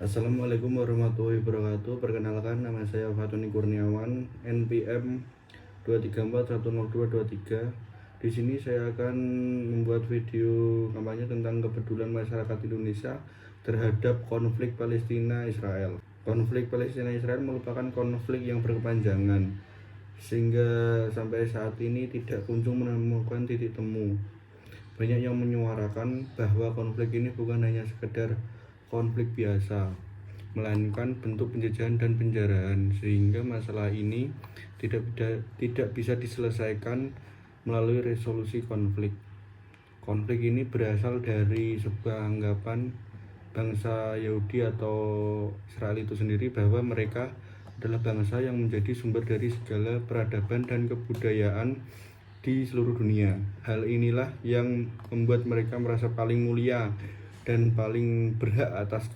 Assalamualaikum warahmatullahi wabarakatuh. Perkenalkan, nama saya Fatoni Kurniawan, NPM 234102223. Di sini saya akan membuat video kampanye tentang kepedulian masyarakat Indonesia terhadap konflik Palestina Israel. Konflik Palestina Israel merupakan konflik yang berkepanjangan sehingga sampai saat ini tidak kunjung menemukan titik temu. Banyak yang menyuarakan bahwa konflik ini bukan hanya sekedar konflik biasa, melainkan bentuk penjajahan dan penjarahan, sehingga masalah ini tidak bisa diselesaikan melalui resolusi konflik. Konflik ini berasal dari sebuah anggapan bangsa Yahudi atau Israel itu sendiri bahwa mereka adalah bangsa yang menjadi sumber dari segala peradaban dan kebudayaan di seluruh dunia. Hal inilah yang membuat mereka merasa paling mulia dan paling berhak atas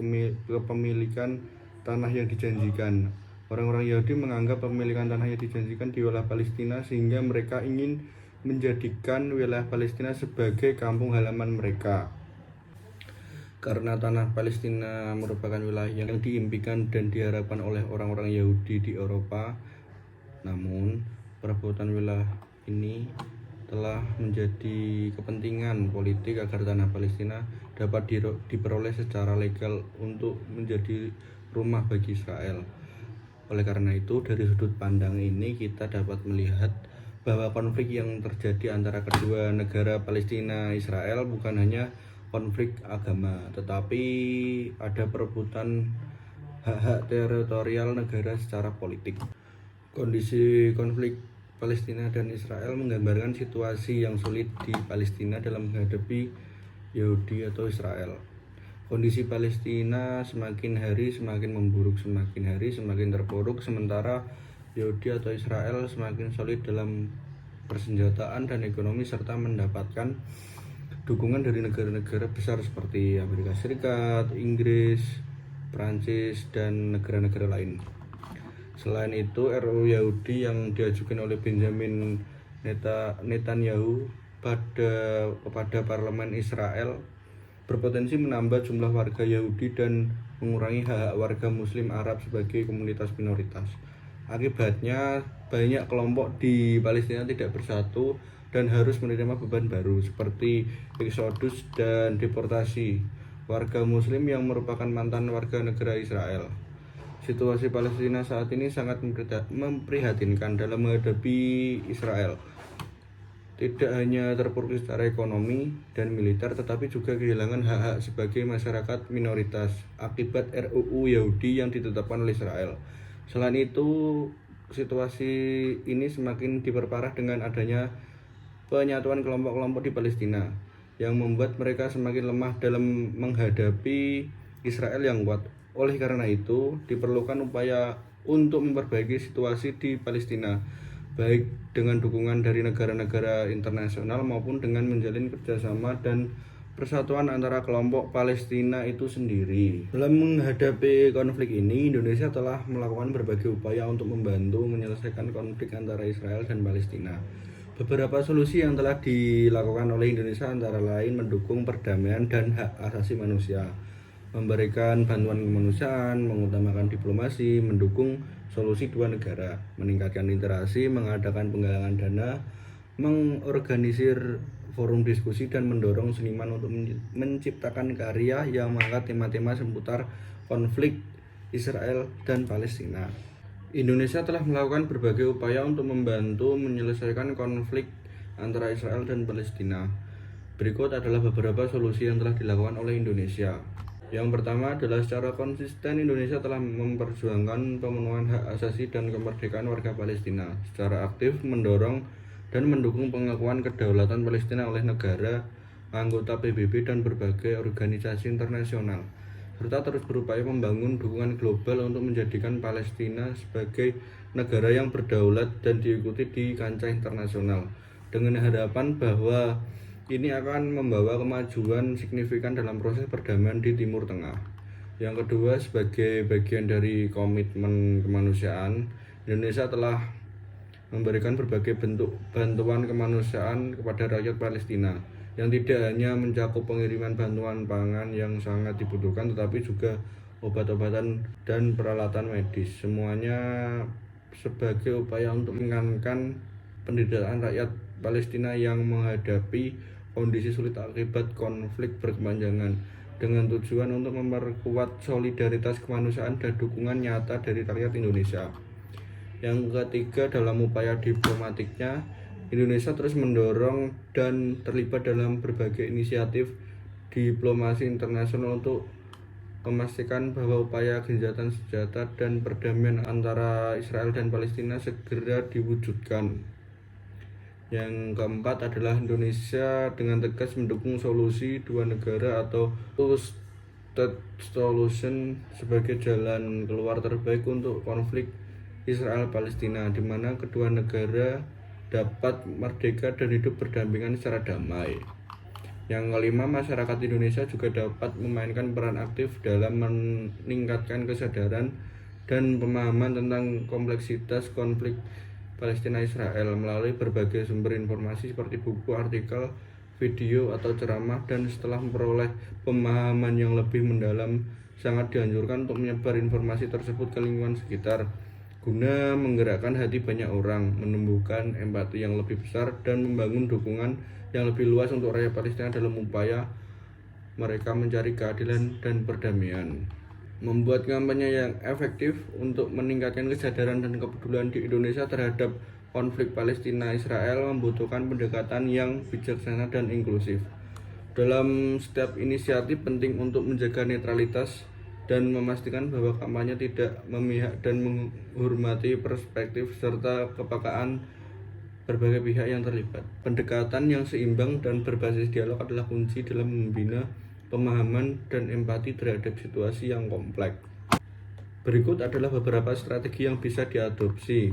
kepemilikan tanah yang dijanjikan. Orang-orang Yahudi menganggap pemilikan tanah yang dijanjikan di wilayah Palestina, sehingga mereka ingin menjadikan wilayah Palestina sebagai kampung halaman mereka. Karena tanah Palestina merupakan wilayah yang diimpikan dan diharapkan oleh orang-orang Yahudi di Eropa. Namun, perebutan wilayah ini telah menjadi kepentingan politik agar tanah Palestina dapat diperoleh secara legal untuk menjadi rumah bagi Israel. Oleh karena itu, dari sudut pandang ini kita dapat melihat bahwa konflik yang terjadi antara kedua negara Palestina Israel bukan hanya konflik agama, tetapi ada perebutan hak-hak teritorial negara secara politik. Kondisi konflik Palestina dan Israel menggambarkan situasi yang sulit di Palestina dalam menghadapi Yahudi atau Israel. Kondisi Palestina semakin hari semakin memburuk, semakin hari semakin terpuruk, sementara Yahudi atau Israel semakin solid dalam persenjataan dan ekonomi, serta mendapatkan dukungan dari negara-negara besar seperti Amerika Serikat, Inggris, Prancis, dan negara-negara lain. Selain itu, RUU Yahudi yang diajukan oleh Benjamin Netanyahu kepada parlemen Israel berpotensi menambah jumlah warga Yahudi dan mengurangi hak warga Muslim Arab sebagai komunitas minoritas. Akibatnya, banyak kelompok di Palestina tidak bersatu dan harus menerima beban baru seperti eksodus dan deportasi warga Muslim yang merupakan mantan warga negara Israel. Situasi Palestina saat ini sangat memprihatinkan dalam menghadapi Israel. Tidak hanya terpuruk secara ekonomi dan militer, tetapi juga kehilangan hak-hak sebagai masyarakat minoritas akibat RUU Yahudi yang ditetapkan oleh Israel. Selain itu, situasi ini semakin diperparah dengan adanya penyatuan kelompok-kelompok di Palestina yang membuat mereka semakin lemah dalam menghadapi Israel yang kuat. Oleh karena itu, diperlukan upaya untuk memperbaiki situasi di Palestina, baik dengan dukungan dari negara-negara internasional maupun dengan menjalin kerjasama dan persatuan antara kelompok Palestina itu sendiri. Dalam menghadapi konflik ini, Indonesia telah melakukan berbagai upaya untuk membantu menyelesaikan konflik antara Israel dan Palestina. Beberapa solusi yang telah dilakukan oleh Indonesia antara lain mendukung perdamaian dan hak asasi manusia, memberikan bantuan kemanusiaan, mengutamakan diplomasi, mendukung solusi dua negara, meningkatkan interaksi, mengadakan penggalangan dana, mengorganisir forum diskusi, dan mendorong seniman untuk menciptakan karya yang mengangkat tema-tema seputar konflik Israel dan Palestina. Indonesia telah melakukan berbagai upaya untuk membantu menyelesaikan konflik antara Israel dan Palestina. Berikut adalah beberapa solusi yang telah dilakukan oleh Indonesia. Yang pertama adalah secara konsisten Indonesia telah memperjuangkan pemenuhan hak asasi dan kemerdekaan warga Palestina, secara aktif mendorong dan mendukung pengakuan kedaulatan Palestina oleh negara anggota PBB dan berbagai organisasi internasional, serta terus berupaya membangun dukungan global untuk menjadikan Palestina sebagai negara yang berdaulat dan diikuti di kancah internasional, dengan harapan bahwa ini akan membawa kemajuan signifikan dalam proses perdamaian di Timur Tengah. Yang kedua, sebagai bagian dari komitmen kemanusiaan, Indonesia telah memberikan berbagai bentuk bantuan kemanusiaan kepada rakyat Palestina, yang tidak hanya mencakup pengiriman bantuan pangan yang sangat dibutuhkan, tetapi juga obat-obatan, dan peralatan medis. Semuanya sebagai upaya untuk meringankan penderitaan rakyat Palestina yang menghadapi kondisi sulit akibat konflik berkepanjangan, dengan tujuan untuk memperkuat solidaritas kemanusiaan dan dukungan nyata dari rakyat Indonesia. Yang ketiga, dalam upaya diplomatiknya, Indonesia terus mendorong dan terlibat dalam berbagai inisiatif diplomasi internasional untuk memastikan bahwa upaya gencatan senjata dan perdamaian antara Israel dan Palestina segera diwujudkan. Yang keempat adalah Indonesia dengan tegas mendukung solusi dua negara atau two-state solution sebagai jalan keluar terbaik untuk konflik Israel-Palestina, di mana kedua negara dapat merdeka dan hidup berdampingan secara damai. Yang kelima, masyarakat Indonesia juga dapat memainkan peran aktif dalam meningkatkan kesadaran dan pemahaman tentang kompleksitas konflik Palestina-Israel melalui berbagai sumber informasi seperti buku, artikel, video, atau ceramah, dan setelah memperoleh pemahaman yang lebih mendalam, sangat dianjurkan untuk menyebar informasi tersebut ke lingkungan sekitar guna menggerakkan hati banyak orang, menumbuhkan empati yang lebih besar, dan membangun dukungan yang lebih luas untuk rakyat Palestina dalam upaya mereka mencari keadilan dan perdamaian. Membuat kampanye yang efektif untuk meningkatkan kesadaran dan kepedulian di Indonesia terhadap konflik Palestina-Israel membutuhkan pendekatan yang bijaksana dan inklusif. Dalam setiap inisiatif penting untuk menjaga netralitas dan memastikan bahwa kampanye tidak memihak dan menghormati perspektif serta kepekaan berbagai pihak yang terlibat. Pendekatan yang seimbang dan berbasis dialog adalah kunci dalam membina pemahaman dan empati terhadap situasi yang kompleks. Berikut adalah beberapa strategi yang bisa diadopsi.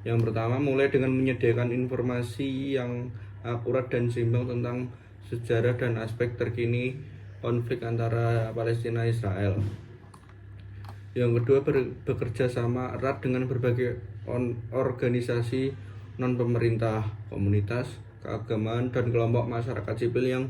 Yang pertama, mulai dengan menyediakan informasi yang akurat dan seimbang tentang sejarah dan aspek terkini konflik antara Palestina dan Israel. Yang kedua, bekerja sama erat dengan berbagai organisasi non-pemerintah, komunitas, keagamaan, dan kelompok masyarakat sipil yang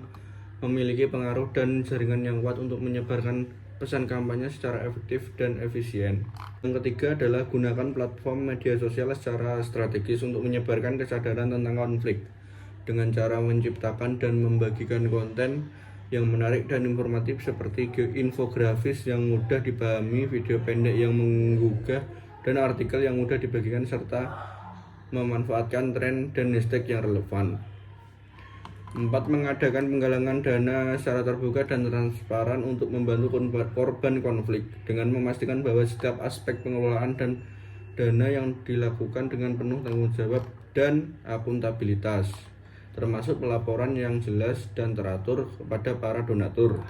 memiliki pengaruh dan jaringan yang kuat untuk menyebarkan pesan kampanye secara efektif dan efisien. Yang ketiga adalah gunakan platform media sosial secara strategis untuk menyebarkan kesadaran tentang konflik dengan cara menciptakan dan membagikan konten yang menarik dan informatif seperti infografis yang mudah dipahami, video pendek yang menggugah, dan artikel yang mudah dibagikan serta memanfaatkan tren dan hashtag yang relevan. 4. Mengadakan penggalangan dana secara terbuka dan transparan untuk membantu korban konflik dengan memastikan bahwa setiap aspek pengelolaan dan dana yang dilakukan dengan penuh tanggung jawab dan akuntabilitas, termasuk pelaporan yang jelas dan teratur kepada para donatur.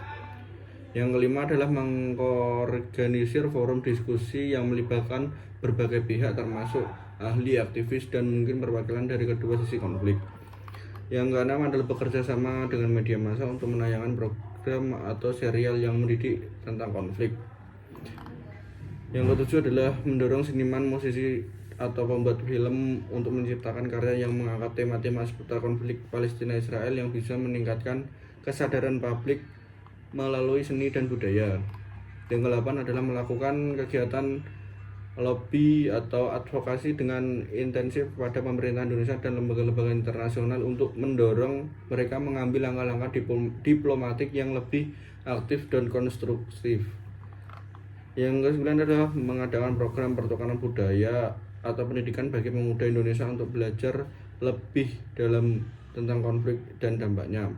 Yang kelima adalah mengorganisir forum diskusi yang melibatkan berbagai pihak termasuk ahli, aktivis, dan mungkin perwakilan dari kedua sisi konflik. Yang keenam adalah bekerja sama dengan media massa untuk menayangkan program atau serial yang mendidik tentang konflik. Yang ketujuh adalah mendorong seniman, musisi, atau pembuat film untuk menciptakan karya yang mengangkat tema-tema seputar konflik Palestina-Israel yang bisa meningkatkan kesadaran publik melalui seni dan budaya. Yang kedelapan adalah melakukan kegiatan lobby atau advokasi dengan intensif pada pemerintah Indonesia dan lembaga-lembaga internasional untuk mendorong mereka mengambil langkah-langkah diplomatik yang lebih aktif dan konstruktif. Yang ke-9 adalah mengadakan program pertukaran budaya atau pendidikan bagi pemuda Indonesia untuk belajar lebih dalam tentang konflik dan dampaknya.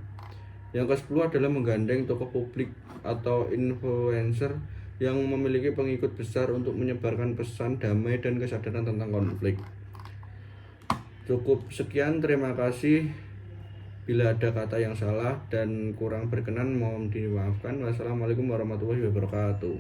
Yang ke-10 adalah menggandeng tokoh publik atau influencer yang memiliki pengikut besar untuk menyebarkan pesan damai dan kesadaran tentang konflik. Cukup sekian, terima kasih. Bila ada kata yang salah dan kurang berkenan mohon dimaafkan. Wassalamualaikum warahmatullahi wabarakatuh.